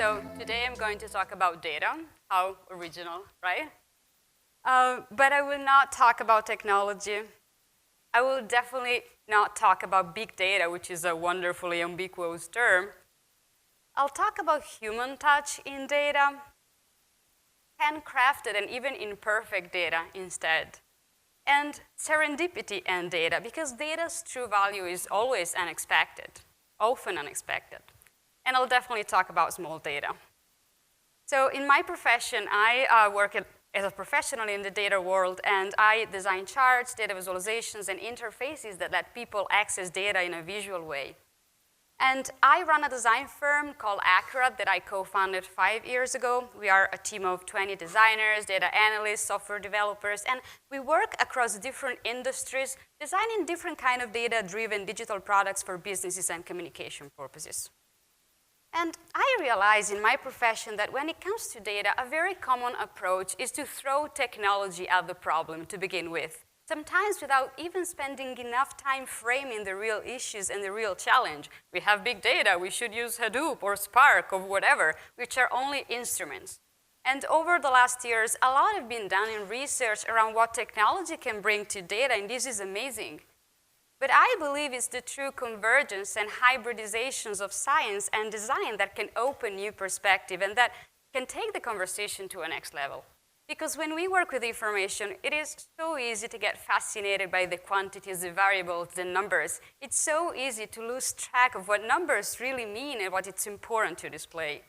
So today I'm going to talk about data. How original, right? But I will not talk about technology. I will definitely not talk about big data, which is a wonderfully ambiguous term. I'll talk about human touch in data, handcrafted and even imperfect data instead, and serendipity and data, because data's true value is always unexpected, often unexpected. And I'll definitely talk about small data. So in my profession, I work as a professional in the data world, and I design charts, data visualizations, and interfaces that let people access data in a visual way. And I run a design firm called Accurat that I co-founded 5 years ago. We are a team of 20 designers, data analysts, software developers, and we work across different industries, designing different kind of data-driven digital products for businesses and communication purposes. And I realize in my profession that when it comes to data, a very common approach is to throw technology at the problem to begin with, sometimes without even spending enough time framing the real issues and the real challenge. We have big data, we should use Hadoop or Spark or whatever, which are only instruments. And over the last years, a lot has been done in research around what technology can bring to data, and this is amazing. But I believe it's the true convergence and hybridizations of science and design that can open new perspective and that can take the conversation to a next level. Because when we work with information, it is so easy to get fascinated by the quantities, the variables, the numbers. It's so easy to lose track of what numbers really mean and what it's important to display.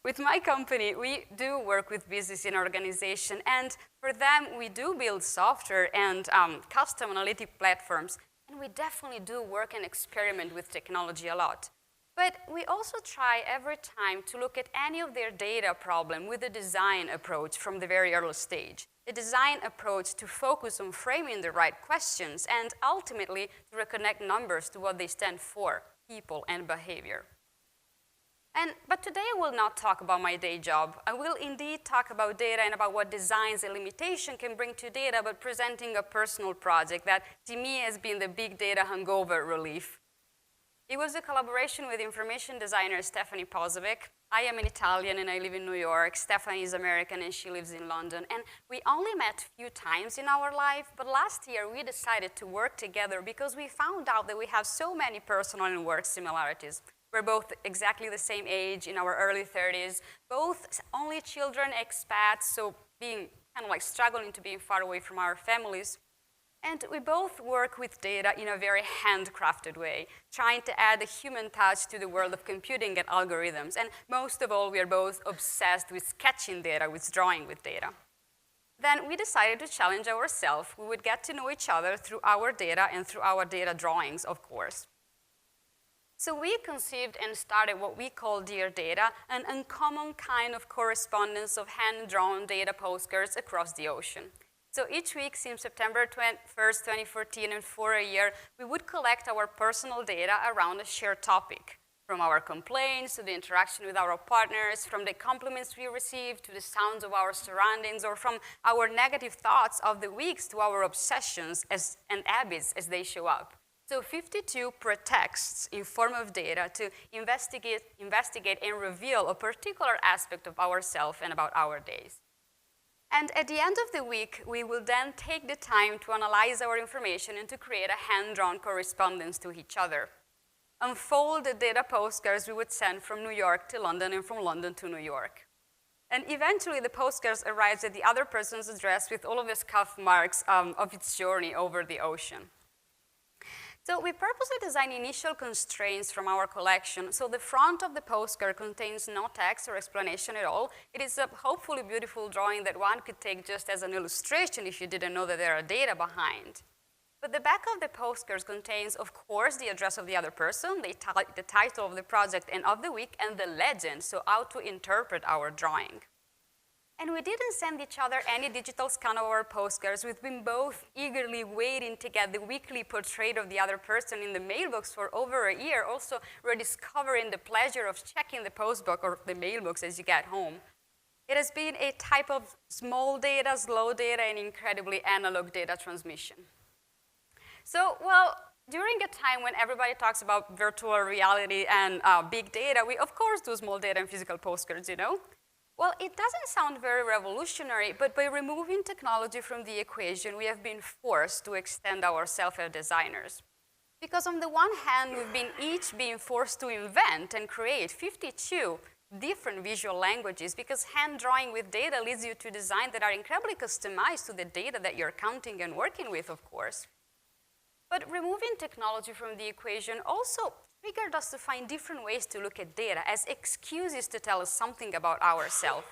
With my company, we do work with business and organization, and for them, we do build software and custom analytic platforms, and we definitely do work and experiment with technology a lot. But we also try every time to look at any of their data problem with a design approach from the very early stage. A design approach to focus on framing the right questions and ultimately to reconnect numbers to what they stand for, people and behavior. But today I will not talk about my day job. I will indeed talk about data and about what designs and limitation can bring to data, but presenting a personal project that to me has been the big data hangover relief. It was a collaboration with information designer Stephanie Pozovic. I am an Italian and I live in New York. Stephanie is American and she lives in London. And we only met a few times in our life, but last year we decided to work together because we found out that we have so many personal and work similarities. We're both exactly the same age, in our early 30s, both only children, expats, so being kind of like struggling to being far away from our families. And we both work with data in a very handcrafted way, trying to add a human touch to the world of computing and algorithms. And most of all, we are both obsessed with sketching data, with drawing with data. Then we decided to challenge ourselves. We would get to know each other through our data and through our data drawings, of course. So we conceived and started what we call Dear Data, an uncommon kind of correspondence of hand-drawn data postcards across the ocean. So each week since September 1st, 2014, and for a year, we would collect our personal data around a shared topic, from our complaints to the interaction with our partners, from the compliments we received to the sounds of our surroundings, or from our negative thoughts of the weeks to our obsessions and habits as they show up. So 52 pretexts in form of data to investigate and reveal a particular aspect of ourselves and about our days. And at the end of the week, we will then take the time to analyze our information and to create a hand-drawn correspondence to each other. Unfold the data postcards we would send from New York to London and from London to New York. And eventually, the postcards arrives at the other person's address with all of the scuff marks of its journey over the ocean. So we purposely designed initial constraints from our collection. So the front of the postcard contains no text or explanation at all. It is a hopefully beautiful drawing that one could take just as an illustration if you didn't know that there are data behind. But the back of the postcard contains, of course, the address of the other person, the title of the project and of the week, and the legend, so how to interpret our drawing. And we didn't send each other any digital scan of our postcards. We've been both eagerly waiting to get the weekly portrait of the other person in the mailbox for over a year, also rediscovering the pleasure of checking the postbox or the mailbox as you get home. It has been a type of small data, slow data, and incredibly analog data transmission. So, well, during a time when everybody talks about virtual reality and big data, we of course do small data and physical postcards, you know? Well, it doesn't sound very revolutionary, but by removing technology from the equation, we have been forced to extend ourselves as designers. Because on the one hand, we've been each being forced to invent and create 52 different visual languages, because hand drawing with data leads you to design that are incredibly customized to the data that you're counting and working with, of course. But removing technology from the equation also triggered us to find different ways to look at data as excuses to tell us something about ourselves.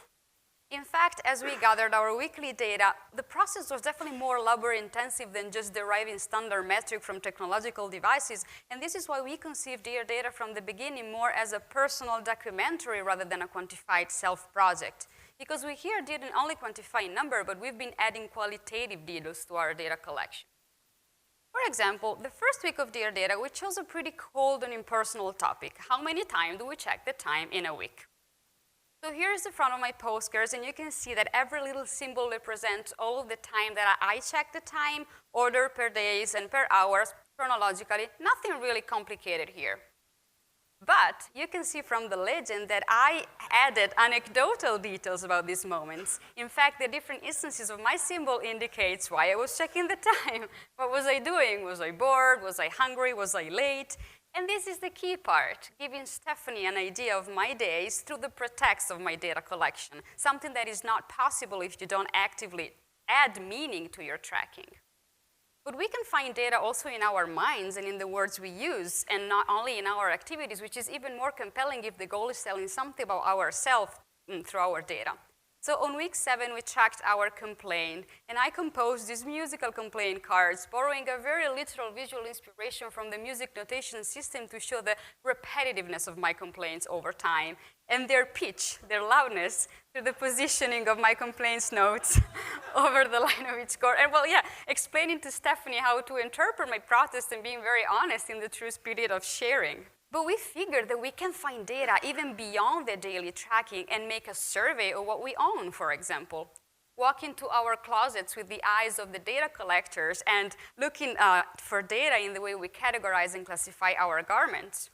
In fact, as we gathered our weekly data, the process was definitely more labor-intensive than just deriving standard metric from technological devices, and this is why we conceived Dear Data from the beginning more as a personal documentary rather than a quantified self-project. Because we here didn't only quantify number, but we've been adding qualitative details to our data collection. For example, the first week of Dear Data, we chose a pretty cold and impersonal topic. How many times do we check the time in a week? So here's the front of my postcards, and you can see that every little symbol represents all of the time that I check the time, order per days and per hours, chronologically. Nothing really complicated here. But you can see from the legend that I added anecdotal details about these moments. In fact, the different instances of my symbol indicates why I was checking the time. What was I doing? Was I bored? Was I hungry? Was I late? And this is the key part, giving Stephanie an idea of my days through the pretext of my data collection, something that is not possible if you don't actively add meaning to your tracking. But we can find data also in our minds and in the words we use, and not only in our activities, which is even more compelling if the goal is telling something about ourselves through our data. So on week 7, we tracked our complaint, and I composed these musical complaint cards, borrowing a very literal visual inspiration from the music notation system to show the repetitiveness of my complaints over time, and their pitch, their loudness, through the positioning of my complaints notes over the line of each chord. And well, yeah, explaining to Stephanie how to interpret my protest and being very honest in the true spirit of sharing. But we figured that we can find data even beyond the daily tracking and make a survey of what we own, for example. Walk into our closets with the eyes of the data collectors and looking for data in the way we categorize and classify our garments.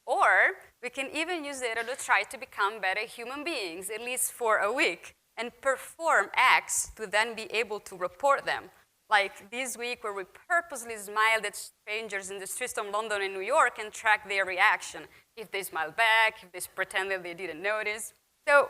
Or we can even use data to try to become better human beings, at least for a week, and perform acts to then be able to report them. Like this week where we purposely smiled at strangers in the streets of London and New York and tracked their reaction. If they smiled back, if they pretended they didn't notice. So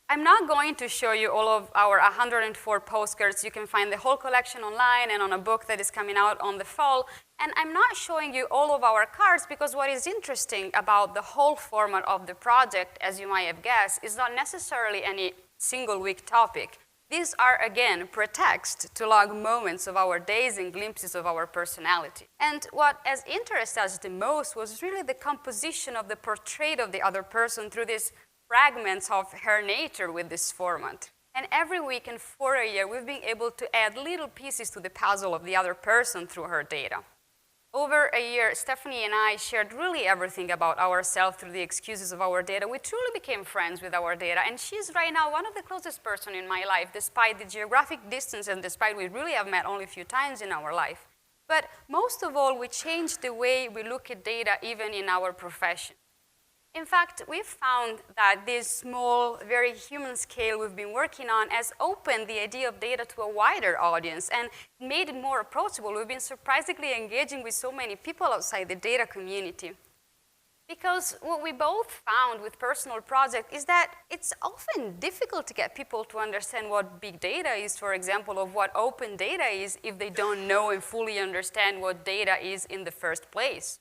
I'm not going to show you all of our 104 postcards. You can find the whole collection online and on a book that is coming out on the fall. And I'm not showing you all of our cards because what is interesting about the whole format of the project, as you might have guessed, is not necessarily any single week topic. These are, again, pretext to log moments of our days and glimpses of our personality. And what has interested us the most was really the composition of the portrait of the other person through these fragments of her nature with this format. And every week and for a year, we've been able to add little pieces to the puzzle of the other person through her data. Over a year, Stephanie and I shared really everything about ourselves through the excuses of our data. We truly became friends with our data, and she's right now one of the closest person in my life, despite the geographic distance and despite we really have met only a few times in our life. But most of all, we changed the way we look at data even in our profession. In fact, we've found that this small, very human scale we've been working on has opened the idea of data to a wider audience and made it more approachable. We've been surprisingly engaging with so many people outside the data community. Because what we both found with personal projects is that it's often difficult to get people to understand what big data is, for example, of what open data is if they don't know and fully understand what data is in the first place.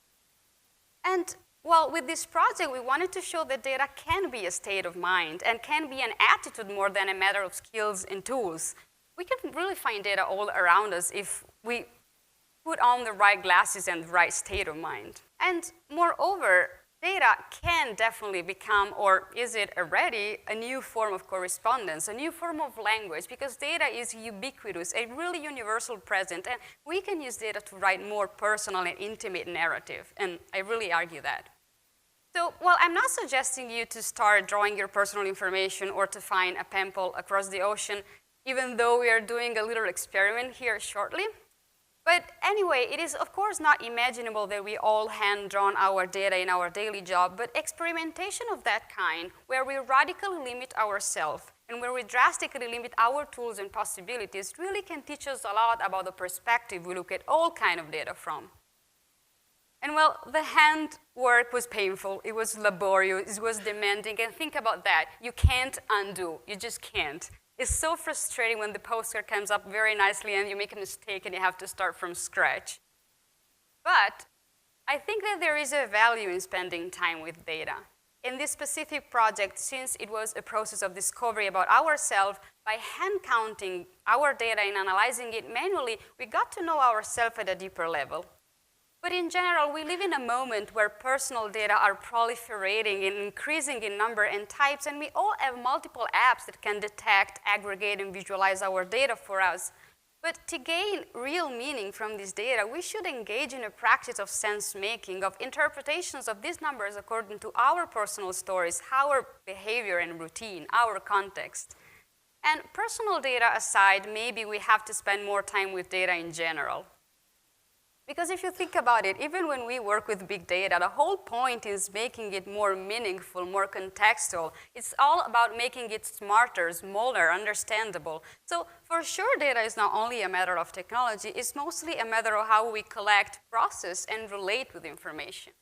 And well, with this project, we wanted to show that data can be a state of mind and can be an attitude more than a matter of skills and tools. We can really find data all around us if we put on the right glasses and the right state of mind. And moreover, data can definitely become, or is it already, a new form of correspondence, a new form of language, because data is ubiquitous, a really universal present, and we can use data to write more personal and intimate narrative, and I really argue that. So, well, I'm not suggesting you to start drawing your personal information or to find a pimple across the ocean, even though we are doing a little experiment here shortly. But anyway, it is of course not imaginable that we all hand-drawn our data in our daily job, but experimentation of that kind, where we radically limit ourselves and where we drastically limit our tools and possibilities, really can teach us a lot about the perspective we look at all kinds of data from. And well, the hand work was painful, it was laborious, it was demanding, and think about that. You can't undo, you just can't. It's so frustrating when the postcard comes up very nicely and you make a mistake and you have to start from scratch. But I think that there is a value in spending time with data. In this specific project, since it was a process of discovery about ourselves, by hand counting our data and analyzing it manually, we got to know ourselves at a deeper level. But in general, we live in a moment where personal data are proliferating and increasing in number and types, and we all have multiple apps that can detect, aggregate, and visualize our data for us. But to gain real meaning from this data, we should engage in a practice of sense-making, of interpretations of these numbers according to our personal stories, our behavior and routine, our context. And personal data aside, maybe we have to spend more time with data in general. Because if you think about it, even when we work with big data, the whole point is making it more meaningful, more contextual. It's all about making it smarter, smaller, understandable. So for sure, data is not only a matter of technology, it's mostly a matter of how we collect, process, and relate with information.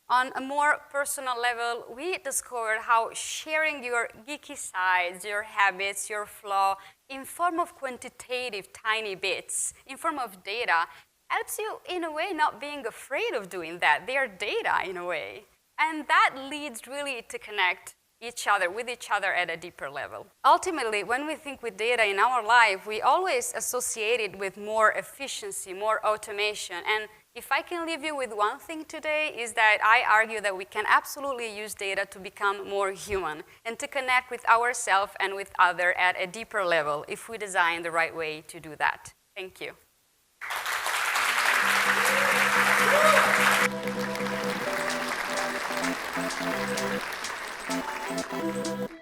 On a more personal level, we discovered how sharing your geeky sides, your habits, your flaw, in form of quantitative tiny bits, in form of data, helps you, in a way, not being afraid of doing that. They are data, in a way. And that leads really to connect with each other at a deeper level. Ultimately, when we think with data in our life, we always associate it with more efficiency, more automation. And if I can leave you with one thing today, is that I argue that we can absolutely use data to become more human and to connect with ourselves and with others at a deeper level if we design the right way to do that. Thank you. Thank you.